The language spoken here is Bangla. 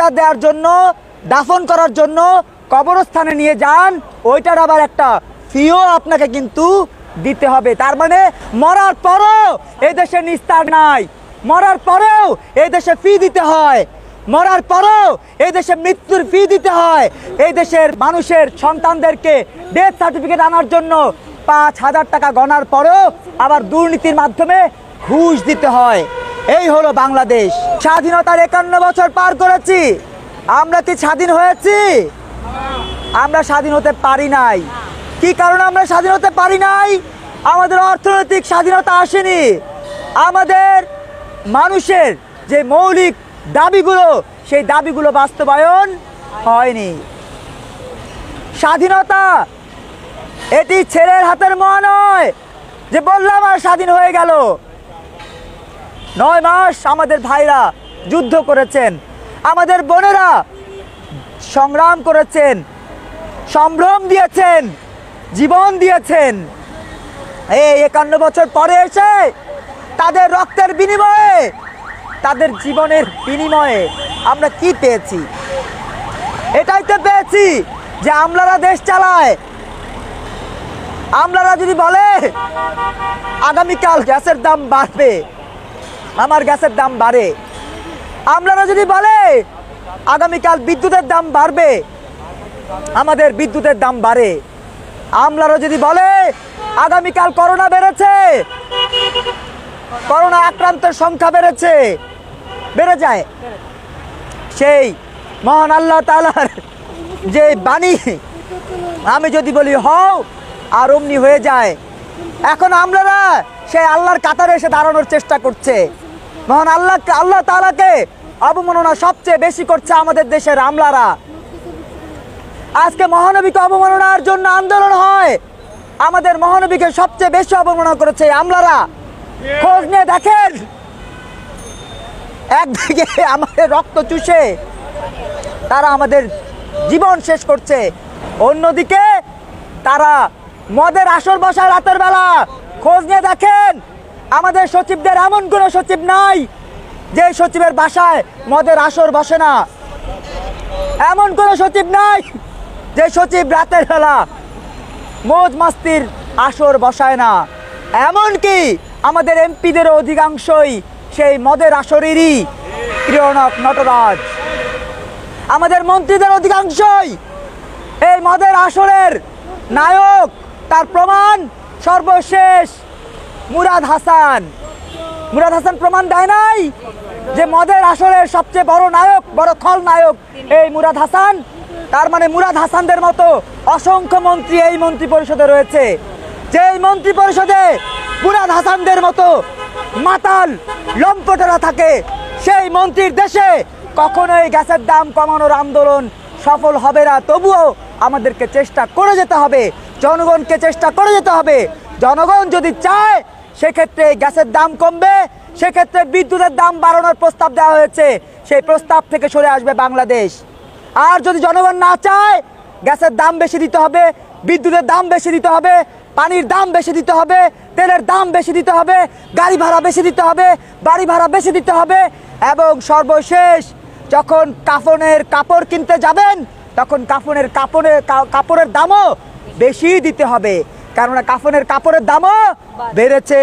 মর্যাদা দেওয়ার জন্য, দাফন করার জন্য কবরস্থানে নিয়ে যান, ওইটার আবার একটা ফিও আপনাকে কিন্তু দিতে হবে। তার মানে মরার পরেও এই দেশে নিস্তার নাই, মরার পরেও এই দেশে ফি দিতে হয়, মরার পরেও এই দেশে মৃত্যুর ফি দিতে হয়। এই দেশের মানুষের সন্তানদেরকে ডেথ সার্টিফিকেট আনার জন্য 5,000 টাকা গণার পরেও আবার দুর্নীতির মাধ্যমে ঘুষ দিতে হয়। এই হলো বাংলাদেশ। স্বাধীনতার 51 বছর পার করেছি, আমরা কি স্বাধীন হয়েছি? আমরা স্বাধীন হতে পারি নাই। কি কারণে আমরা স্বাধীন হতে পারি নাই? আমাদের অর্থনৈতিক স্বাধীনতা আসেনি, আমাদের মানুষের যে মৌলিক দাবিগুলো, সেই দাবিগুলো বাস্তবায়ন হয়নি। স্বাধীনতা এটি ছেলের হাতের মোয়া নয় যে বললাম আর স্বাধীন হয়ে গেল। 9 মাস আমাদের ভাইরা যুদ্ধ করেছেন, আমাদের বোনেরা সংগ্রাম করেছেন, সম্ভ্রম দিয়েছেন, জীবন দিয়েছেন। এই 51 বছর পরে এসে তাদের রক্তের বিনিময়ে, তাদের জীবনের বিনিময়ে আমরা কি পেয়েছি? এটাই তো পেয়েছি যে আমলারা দেশ চালায়। আমলারা যদি বলে আগামীকাল গ্যাসের দাম বাড়বে, আমার গ্যাসের দাম বাড়ে। আমলারা যদি বলে আগামীকাল বিদ্যুতের দাম বাড়বে, আমাদের বিদ্যুতের দাম বাড়ে। আমলারা যদি বলে আগামীকাল করোনা বেড়েছে, করোনা আক্রান্তের সংখ্যা বেড়ে যায়। সেই মহান আল্লাহ তাআলার যে বাণী, আমি যদি বলি হও আর অমনি হয়ে যায়। এখন আমলারা সেই আল্লাহর কাতারে এসে দাঁড়ানোর চেষ্টা করছে। মহান আল্লাহ তাআলাকে অবমাননা সবচেয়ে বেশি করছে আমাদের দেশের আমলারা। আজকে মহানবীকে অবমাননার জন্য আন্দোলন হয়, আমাদের মহানবীকে সবচেয়ে বেশি অবমাননা করেছে আমলারা। খোঁজ নিয়ে দেখেন, একদিকে আমাদের রক্ত চুষে তারা আমাদের জীবন শেষ করছে, অন্যদিকে তারা মদের আসর বসায় রাতের বেলা। খোঁজ নিয়ে দেখেন, আমাদের সচিবদের এমন কোনো সচিব নাই যে সচিবের বাসায় মদের আসর বসে না। এমন কোনো সচিব নাই যে সচিব রাতের বেলা মৌজ মাস্তির আসর বসায় না। এমনকি আমাদের এমপিদের অধিকাংশই সেই মদের আসরেরই ক্রিয়নক নটরাজ। আমাদের মন্ত্রীদের অধিকাংশই এই মদের আসরের নায়ক। তার প্রমাণ সর্বশেষ মুরাদ হাসান প্রমাণ দেয় নাই যে মদের আসরের সবচেয়ে বড় নায়ক, বড় খলনায়ক এই মুরাদ হাসান। তার মানে মুরাদ হাসানদের মতো অসংখ্য মন্ত্রী এই মন্ত্রী পরিষদে রয়েছে। যেই মন্ত্রী পরিষদে মুরাদ হাসানদের মতো মাতাল লম্পটেরা থাকে, সেই মন্ত্রীর দেশে কখনোই গ্যাসের দাম কমানোর আন্দোলন সফল হবে না। তবুও আমাদেরকে চেষ্টা করে যেতে হবে, জনগণকে চেষ্টা করে যেতে হবে। জনগণ যদি চায় সেক্ষেত্রে গ্যাসের দাম কমবে, সেক্ষেত্রে বিদ্যুতের দাম বাড়ানোর প্রস্তাব দেওয়া হয়েছে, সেই প্রস্তাব থেকে সরে আসবে বাংলাদেশ। আর যদি জনগণ না চায়, গ্যাসের দাম বেশি দিতে হবে, বিদ্যুতের দাম বেশি দিতে হবে, পানির দাম বেশি দিতে হবে, তেলের দাম বেশি দিতে হবে, গাড়ি ভাড়া বেশি দিতে হবে, বাড়ি ভাড়া বেশি দিতে হবে। এবং সর্বশেষ যখন কাফনের কাপড় কিনতে যাবেন, তখন কাপড়ের দামও বেশি দিতে হবে, কেননা কাফনের কাপড়ের দামও বেড়েছে।